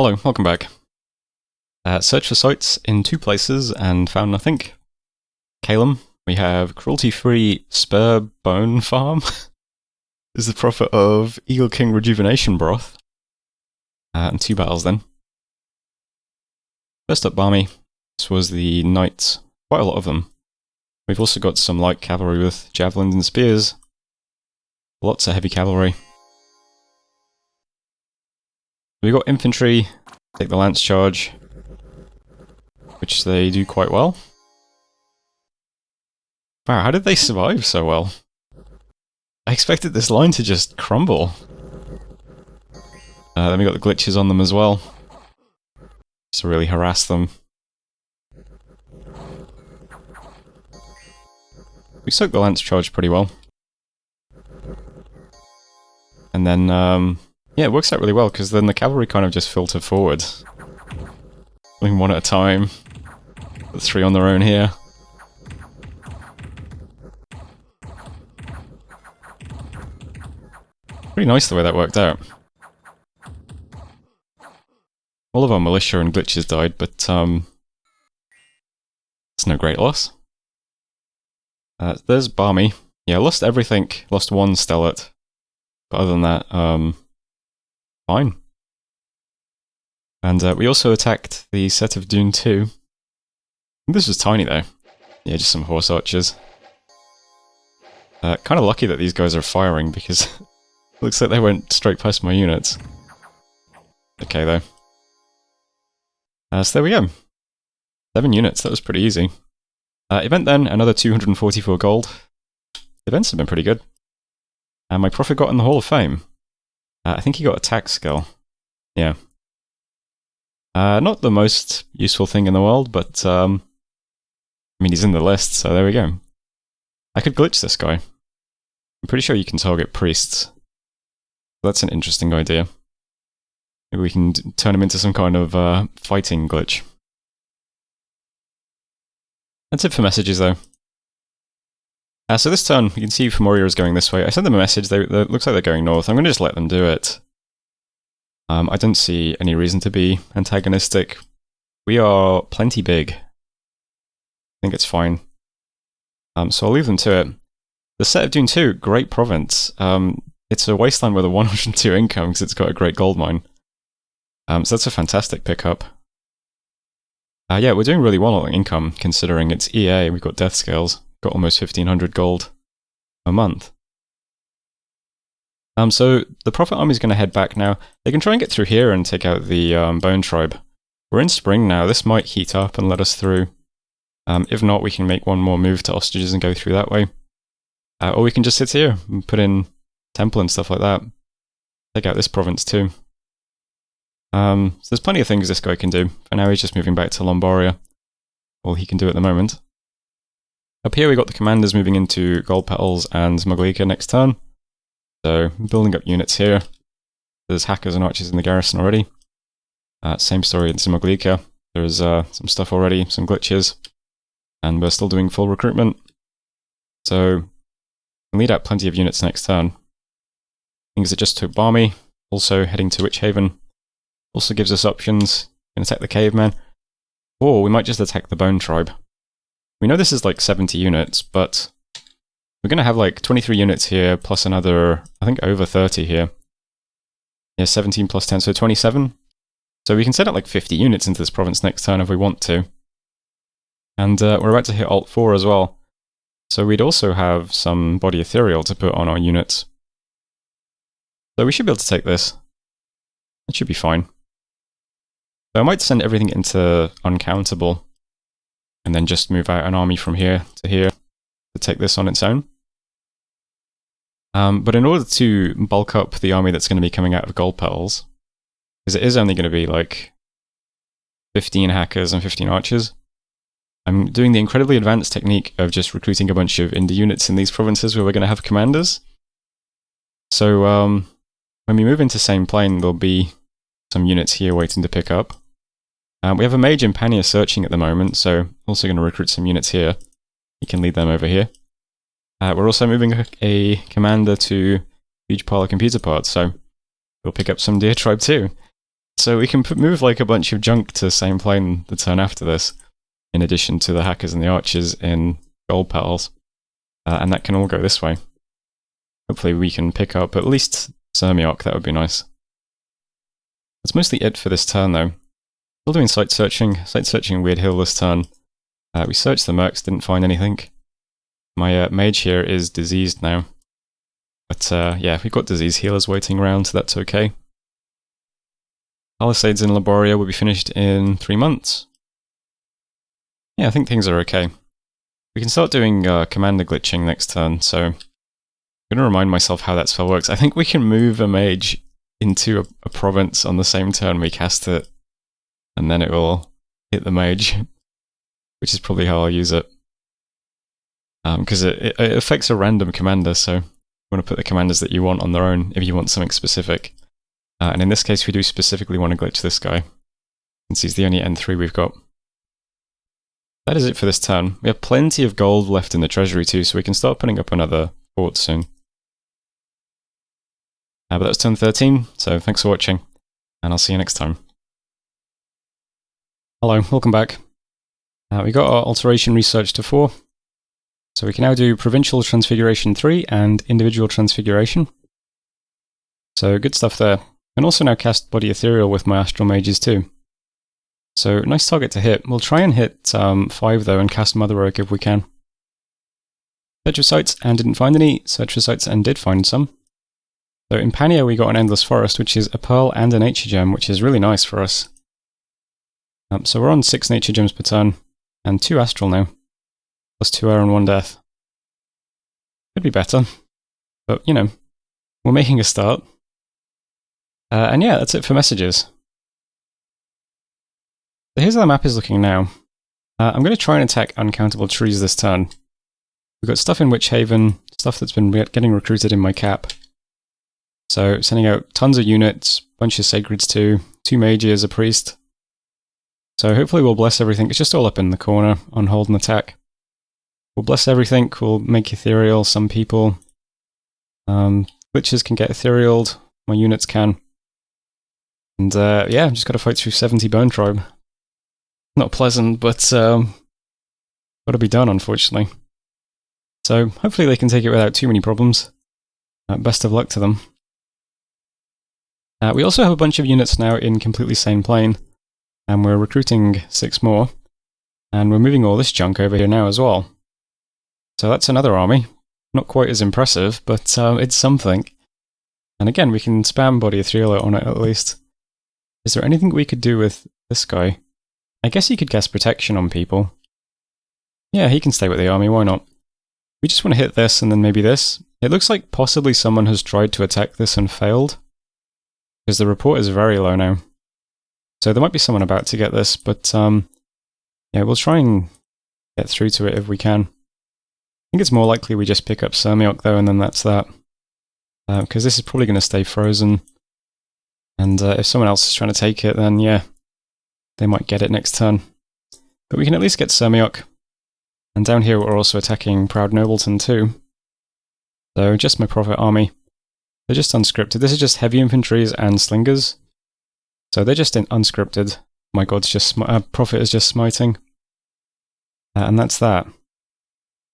Hello, welcome back. Search for sites in 2 places and found nothing. Calum, we have cruelty-free spur bone farm. This is the profit of Eagle King rejuvenation broth. And 2 battles then. First up, Barmy. This was the knights. Quite a lot of them. We've also got some light cavalry with javelins and spears. Lots of heavy cavalry. We've got infantry, take the lance charge, which they do quite well. Wow, how did they survive so well? I expected this line to just crumble. Then we got the glitches on them as well, just to really harass them. We soaked the lance charge pretty well. And then, yeah, it works out really well, because then the cavalry kind of just filter forward. Doing 1 at a time. Put 3 on their own here. Pretty nice the way that worked out. All of our militia and glitches died, but it's no great loss. There's Barmy. Yeah, lost everything. Lost 1 stellate. But other than that, fine. And we also attacked the set of Dune 2. This was tiny though. Yeah, just some horse archers. Kind of lucky that these guys are firing because it looks like they went straight past my units. Okay though. So there we go. 7 units, that was pretty easy. Event then, another 244 gold. Events have been pretty good. And my prophet got in the Hall of Fame. I think he got attack skill. Yeah. Not the most useful thing in the world, but I mean, he's in the list, so there we go. I could glitch this guy. I'm pretty sure you can target priests. That's an interesting idea. Maybe we can turn him into some kind of fighting glitch. That's it for messages, though. So this turn, you can see Fomoriya is going this way. I sent them a message, they looks like they're going north. I'm going to just let them do it. I don't see any reason to be antagonistic. We are plenty big. I think it's fine. So I'll leave them to it. The set of Dune 2, great province. It's a wasteland with a 102 income because it's got a great gold mine. So that's a fantastic pickup. Yeah, we're doing really well on income considering it's EA, we've got death scales. Got almost 1500 gold a month. So the Prophet Army is going to head back now. They can try and get through here and take out the Bone Tribe. We're in spring now, this might heat up and let us through. If not, we can make 1 more move to Hostages and go through that way. Or we can just sit here and put in Temple and stuff like that. Take out this province too. So there's plenty of things this guy can do. For now he's just moving back to Lombaria. All he can do at the moment. Up here we got the commanders moving into Gold Petals and Szumogliika next turn. So, building up units here. There's hackers and archers in the garrison already. Same story in Szumogliika. There's some stuff already, some glitches. And we're still doing full recruitment. So, we'll lead out plenty of units next turn. Things that just took Barmy, also heading to Witchhaven. Also gives us options. Can attack the cavemen. Or we might just attack the Bone Tribe. We know this is like 70 units, but we're going to have like 23 units here, plus another, I think over 30 here. Yeah, 17 plus 10, so 27. So we can set up like 50 units into this province next turn if we want to. And we're about to hit Alt 4 as well. So we'd also have some body ethereal to put on our units. So we should be able to take this. It should be fine. So I might send everything into uncountable. And then just move out an army from here to take this on its own. But in order to bulk up the army that's going to be coming out of Gold Petals, because it is only going to be like 15 hackers and 15 archers, I'm doing the incredibly advanced technique of just recruiting a bunch of indie units in these provinces where we're going to have commanders. So when we move into same plane, there'll be some units here waiting to pick up. We have a mage in Pania searching at the moment, so also going to recruit some units here. He can lead them over here. We're also moving a commander to huge pile of computer parts, so we'll pick up some Deer Tribe too. So we can move like a bunch of junk to the same plane the turn after this, in addition to the hackers and the archers in gold petals. And that can all go this way. Hopefully we can pick up at least Sirmiok, that would be nice. That's mostly it for this turn though. Still doing site searching Weird Hill this turn. We searched the mercs, didn't find anything. My mage here is diseased now. But yeah, we've got disease healers waiting around, so that's okay. Palisades in Laboria will be finished in 3 months. Yeah, I think things are okay. We can start doing commander glitching next turn, so I'm going to remind myself how that spell works. I think we can move a mage into a province on the same turn we cast it, and then it will hit the mage, which is probably how I'll use it. Because it affects a random commander, so you want to put the commanders that you want on their own if you want something specific. And in this case, we do specifically want to glitch this guy, since he's the only N3 we've got. That is it for this turn. We have plenty of gold left in the treasury too, so we can start putting up another fort soon. But that was turn 13, so thanks for watching, and I'll see you next time. Hello, welcome back. We got our alteration research to 4, so we can now do Provincial Transfiguration 3 and Individual Transfiguration. So good stuff there. And also now cast Body Ethereal with my Astral Mages too. So nice target to hit. We'll try and hit 5 though and cast Mother Oak if we can. Search for sites and didn't find any. Search for sites and did find some. So in Pania we got an Endless Forest, which is a Pearl and a Nature Gem, which is really nice for us. So we're on 6 Nature Gems per turn, and 2 Astral now. Plus 2 air and 1 death. Could be better, but you know, we're making a start. And yeah, that's it for messages. So here's how the map is looking now. I'm going to try and attack uncountable trees this turn. We've got stuff in Witch Haven, stuff that's been getting recruited in my cap. So sending out tons of units, bunch of Sacreds too, 2 mages, a priest. So hopefully we'll bless everything. It's just all up in the corner on hold and attack. We'll bless everything, we'll make ethereal some people. Glitches can get etherealed, my units can. And yeah, just got to fight through 70 Bone Tribe. Not pleasant, but got to be done, unfortunately. So hopefully they can take it without too many problems. Best of luck to them. We also have a bunch of units now in completely sane plane, and we're recruiting 6 more, and we're moving all this junk over here now as well. So that's another army. Not quite as impressive, but it's something. And again, we can spam Body Ethereal on it at least. Is there anything we could do with this guy? I guess he could cast protection on people. Yeah, he can stay with the army, why not? We just want to hit this and then maybe this. It looks like possibly someone has tried to attack this and failed, because the report is very low now. So there might be someone about to get this, but yeah, we'll try and get through to it if we can. I think it's more likely we just pick up Sirmiok though, and then that's that. Because this is probably going to stay frozen. And if someone else is trying to take it, then yeah, they might get it next turn. But we can at least get Sirmiok. And down here we're also attacking Proud Nobleton too. So just my Prophet army. They're just unscripted. This is just heavy infantries and slingers. So they're just unscripted. My god's just Prophet is just smiting. And that's that.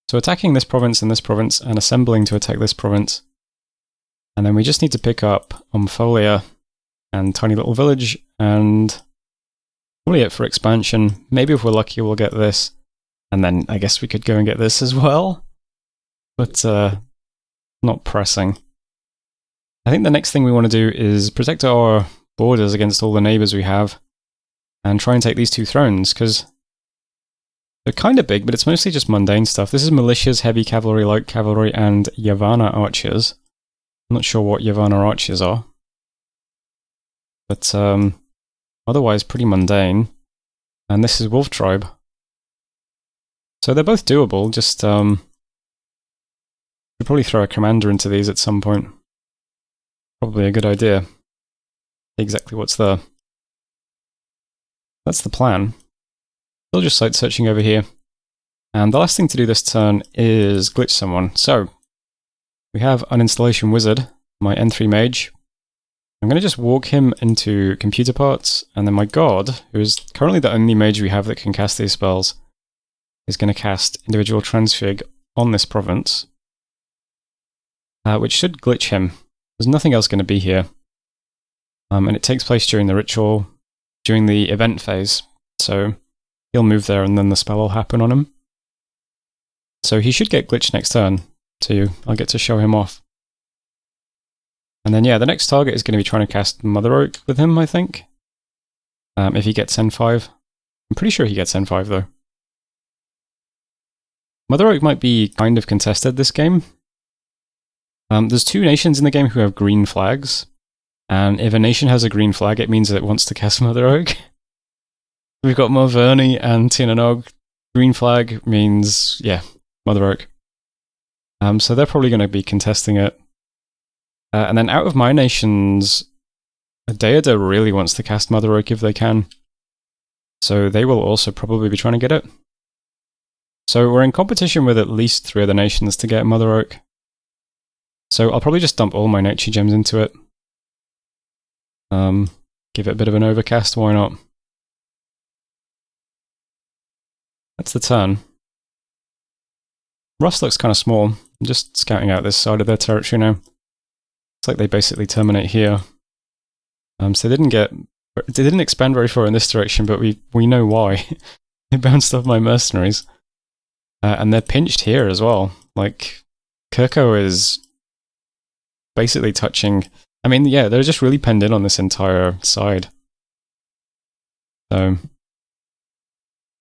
So attacking this province and assembling to attack this province. And then we just need to pick up Ompholia and Tiny Little Village, and probably it for expansion. Maybe if we're lucky we'll get this, and then I guess we could go and get this as well. But not pressing. I think the next thing we want to do is protect our borders against all the neighbours we have, and try and take these 2 thrones, because they're kind of big, but it's mostly just mundane stuff. This is militias, heavy cavalry, light cavalry, and Yavanna archers. I'm not sure what Yavanna archers are. But otherwise pretty mundane. And this is Wolf Tribe. So they're both doable, just we'll probably throw a commander into these at some point. Probably a good idea. Exactly what's there. That's the plan. Still just site searching over here. And the last thing to do this turn is glitch someone. So we have an installation wizard, my N3 mage. I'm going to just walk him into computer parts, and then my god, who is currently the only mage we have that can cast these spells, is going to cast individual transfig on this province, which should glitch him. There's nothing else going to be here. And it takes place during the ritual, during the event phase, so he'll move there and then the spell will happen on him. So he should get glitched next turn, so I'll get to show him off. And then yeah, the next target is going to be trying to cast Mother Oak with him, I think. If he gets N5. I'm pretty sure he gets N5 though. Mother Oak might be kind of contested this game. There's 2 nations in the game who have green flags. And if a nation has a green flag, it means that it wants to cast Mother Oak. We've got Moverni and Tinanog. Green flag means, yeah, Mother Oak. So they're probably going to be contesting it. And then out of my nations, Uuodeouda really wants to cast Mother Oak if they can. So they will also probably be trying to get it. So we're in competition with at least 3 other nations to get Mother Oak. So I'll probably just dump all my nature gems into it. Give it a bit of an overcast, why not? That's the turn. Rust looks kind of small. I'm just scouting out this side of their territory now. It's like they basically terminate here. So they didn't expand very far in this direction, but we know why. They bounced off my mercenaries. And they're pinched here as well. Like, Kirko is basically touching... I mean, yeah, they're just really penned in on this entire side. So,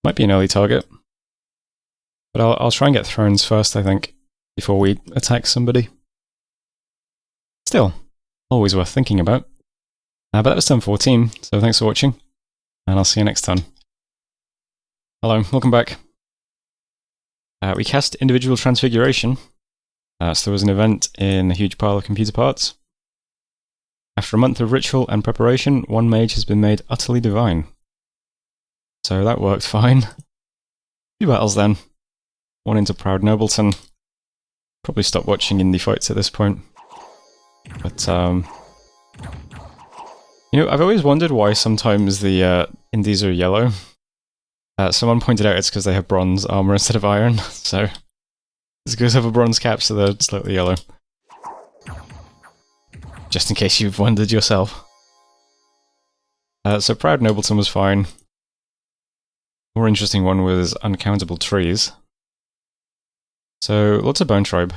might be an early target. But I'll try and get thrones first, I think, before we attack somebody. Still, always worth thinking about. But that was turn 14, so thanks for watching, and I'll see you next turn. Hello, welcome back. We cast Individual Transfiguration, so there was an event in a huge pile of computer parts. After a month of ritual and preparation, 1 mage has been made utterly divine. So that worked fine. 2 battles then. 1 into Proud Nobleton. Probably stop watching indie fights at this point. But, you know, I've always wondered why sometimes the indies are yellow. Someone pointed out it's because they have bronze armor instead of iron, so it's because they have a bronze cap, so they're slightly yellow. Just in case you've wondered yourself. So Proud Nobleton was fine. More interesting one was Uncountable Trees. So, lots of Bone Tribe.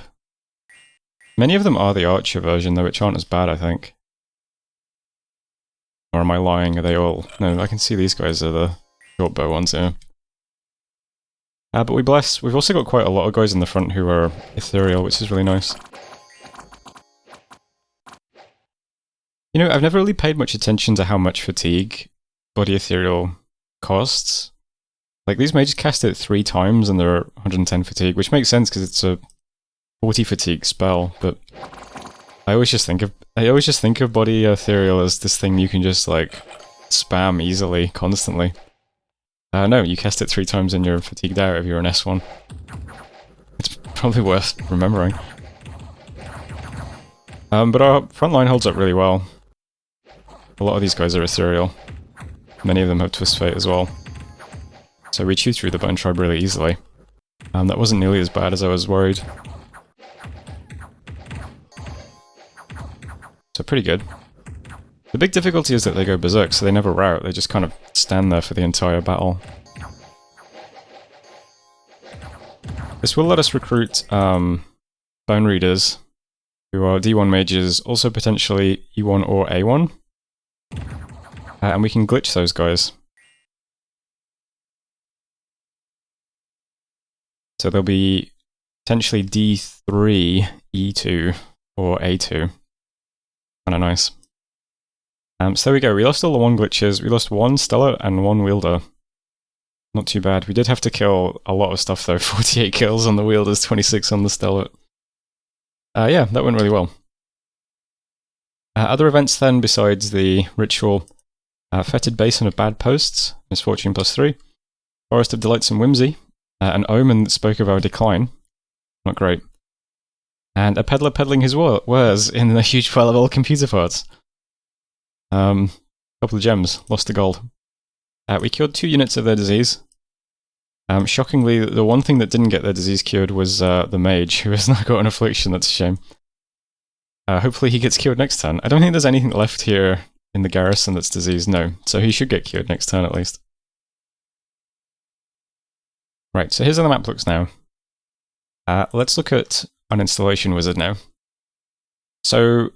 Many of them are the Archer version, though, which aren't as bad, I think. Or am I lying? Are they all... No, I can see these guys are the short bow ones here. But we've also got quite a lot of guys in the front who are ethereal, which is really nice. You know, I've never really paid much attention to how much fatigue body ethereal costs. Like, these mages cast it 3 times and they're 110 fatigue, which makes sense because it's a 40 fatigue spell, but I always just think of body ethereal as this thing you can just, like, spam easily, constantly. No, you cast it 3 times and you're fatigued out if you're an S1. It's probably worth remembering. But our front line holds up really well. A lot of these guys are ethereal. Many of them have Twist Fate as well. So we chew through the Bone Tribe really easily. That wasn't nearly as bad as I was worried. So pretty good. The big difficulty is that they go berserk, so they never rout, they just kind of stand there for the entire battle. This will let us recruit Bone Readers, who are D1 mages, also potentially E1 or A1. And we can glitch those guys. So they'll be potentially D3, E2, or A2. Kinda nice. So there we go, we lost all the 1 glitches, we lost 1 stellar and 1 wielder. Not too bad. We did have to kill a lot of stuff though, 48 kills on the wielders, 26 on the stellar. Yeah, that went really well. Other events then, besides the ritual, Fetid Basin of Bad Posts, Misfortune +3, Forest of Delights and Whimsy, an omen that spoke of our decline, not great, and a peddler peddling his wares in a huge pile of old computer parts. Couple of gems, lost to gold. We cured 2 units of their disease. Shockingly, the one thing that didn't get their disease cured was the mage, who has now got an affliction. That's a shame. Hopefully he gets cured next turn. I don't think there's anything left here in the garrison that's diseased, no. So he should get cured next turn at least. Right, so here's how the map looks now. Let's look at an installation wizard now. So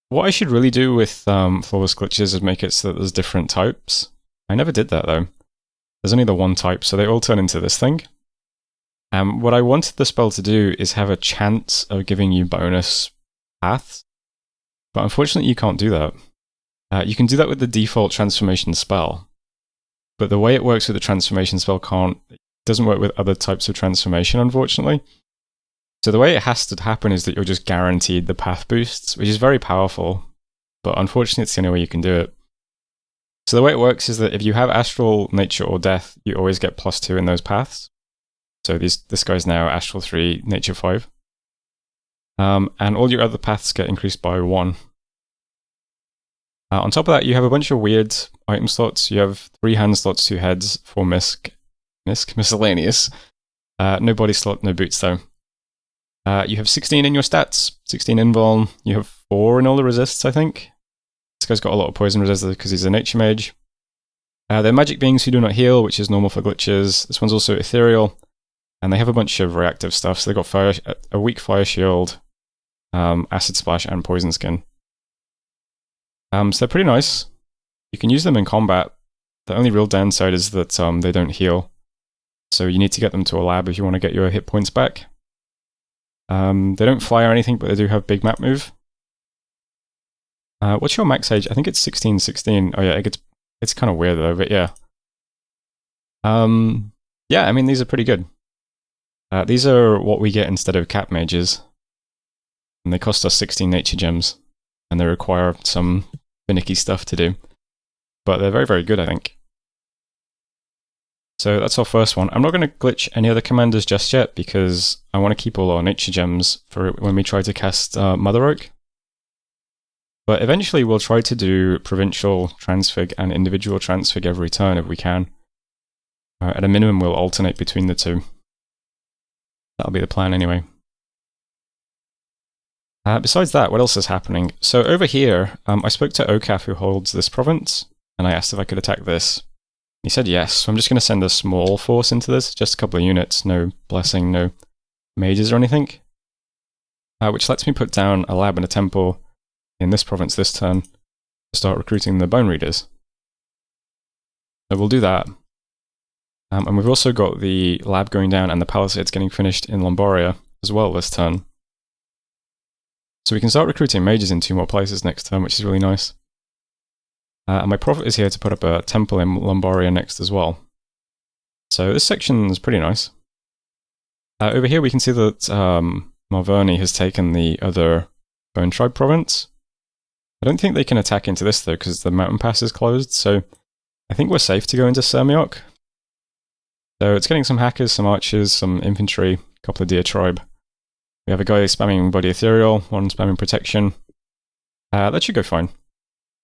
what I should really do with flawless glitches is make it so that there's different types. I never did that though. There's only the one type, so they all turn into this thing. What I wanted the spell to do is have a chance of giving you bonus paths, but unfortunately you can't do that. You can do that with the default transformation spell, but the way it works with the transformation spell doesn't work with other types of transformation, unfortunately. So the way it has to happen is that you're just guaranteed the path boosts, which is very powerful, but unfortunately it's the only way you can do it. So the way it works is that if you have Astral, Nature, or Death, you always get +2 in those paths. So this guy's now Astral 3, Nature 5. And all your other paths get increased by 1. On top of that, you have a bunch of weird item slots. You have 3 hand slots, 2 heads, 4 miscellaneous. No body slot, no boots though. You have 16 in your stats, 16 invuln. You have 4 in all the resists, I think. This guy's got a lot of poison resistors because he's a nature mage. They're magic beings who do not heal, which is normal for glitches. This one's also ethereal. And they have a bunch of reactive stuff. So they've got a weak fire shield, acid splash, and poison skin. So they're pretty nice. You can use them in combat. The only real downside is that they don't heal. So you need to get them to a lab if you want to get your hit points back. They don't fly or anything, but they do have big map move. What's your max age? I think it's 16. Oh yeah, it's kind of weird though, but yeah. Yeah, I mean, these are pretty good. These are what we get instead of cat mages. And they cost us 16 nature gems. And they require some finicky stuff to do. But they're very, very good, I think. So that's our first one. I'm not going to glitch any other commanders just yet, because I want to keep all our nature gems for when we try to cast Mother Oak. But eventually we'll try to do provincial transfig and individual transfig every turn if we can. At a minimum, we'll alternate between the two. That'll be the plan anyway. Besides that, what else is happening? So over here, I spoke to Ocaf, who holds this province, and I asked if I could attack this. He said yes, so I'm just going to send a small force into this, just a couple of units, no blessing, no mages or anything. Which lets me put down a lab and a temple in this province this turn to start recruiting the bone readers. So we'll do that. And we've also got the lab going down and the palisades getting finished in Lombaria as well this turn. So we can start recruiting mages in 2 more places next turn, which is really nice. And my prophet is here to put up a temple in Lombaria next as well. So this section is pretty nice. Over here we can see that Marverni has taken the other Bone Tribe province. I don't think they can attack into this though, because the mountain pass is closed, so I think we're safe to go into Sermiok. So it's getting some hackers, some archers, some infantry, a couple of deer tribe. We have a guy spamming body ethereal, one spamming protection. That should go fine.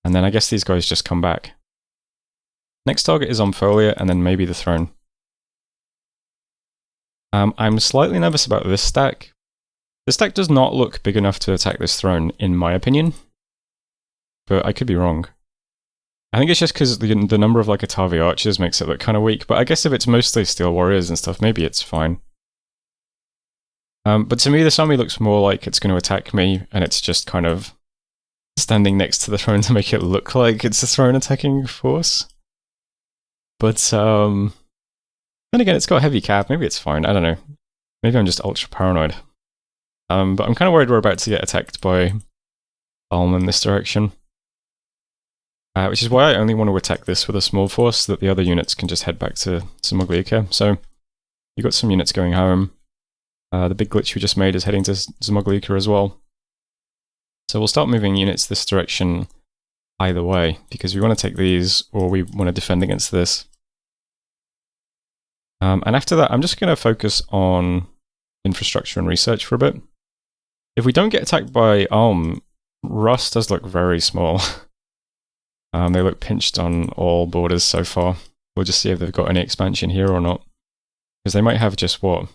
And then I guess these guys just come back. Next target is Ompholia, and then maybe the throne. I'm slightly nervous about this stack. This stack does not look big enough to attack this throne, in my opinion. But I could be wrong. I think it's just because the number of like Atavi archers makes it look kind of weak, but I guess if it's mostly steel warriors and stuff, maybe it's fine. But to me, this army looks more like it's going to attack me, and it's just kind of standing next to the throne to make it look like it's a throne attacking force. But then again, it's got heavy cap. Maybe it's fine. I don't know. Maybe I'm just ultra paranoid. But I'm kind of worried we're about to get attacked by Ulm in this direction. Which is why I only want to attack this with a small force, so that the other units can just head back to Szumogliika. So you've got some units going home. The big glitch we just made is heading to Szumogliika as well. So we'll start moving units this direction either way, because we want to take these, or we want to defend against this. And after that, I'm just going to focus on infrastructure and research for a bit. If we don't get attacked by Ulm, Rus does look very small. They look pinched on all borders so far. We'll just see if they've got any expansion here or not. Because they might have just, what,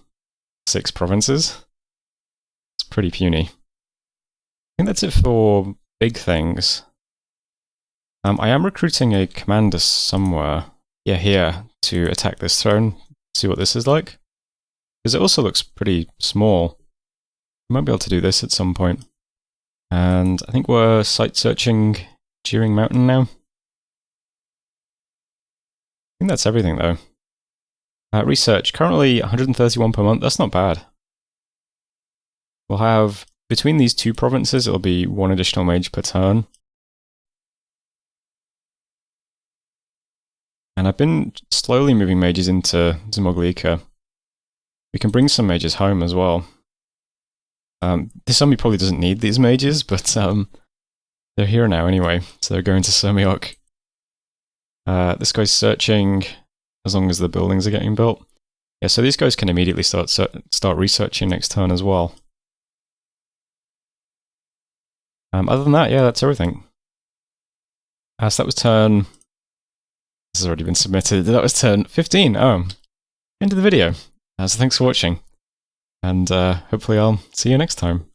6 provinces? It's pretty puny. I think that's it for big things. I am recruiting a commander somewhere. Yeah, here, to attack this throne. See what this is like. Because it also looks pretty small. We might be able to do this at some point. And I think we're site searching Jeering Mountain now. I think that's everything though. Research, currently 131 per month, that's not bad. We'll have, between these 2 provinces, it'll be 1 additional mage per turn. And I've been slowly moving mages into Szumogliika. We can bring some mages home as well. This army probably doesn't need these mages, but they're here now anyway, so they're going to Semiok. This guy's searching as long as the buildings are getting built. Yeah, so these guys can immediately start researching next turn as well. Other than that, yeah, that's everything. So that was turn... This has already been submitted. That was turn 15. Oh, end of the video. So thanks for watching. And hopefully I'll see you next time.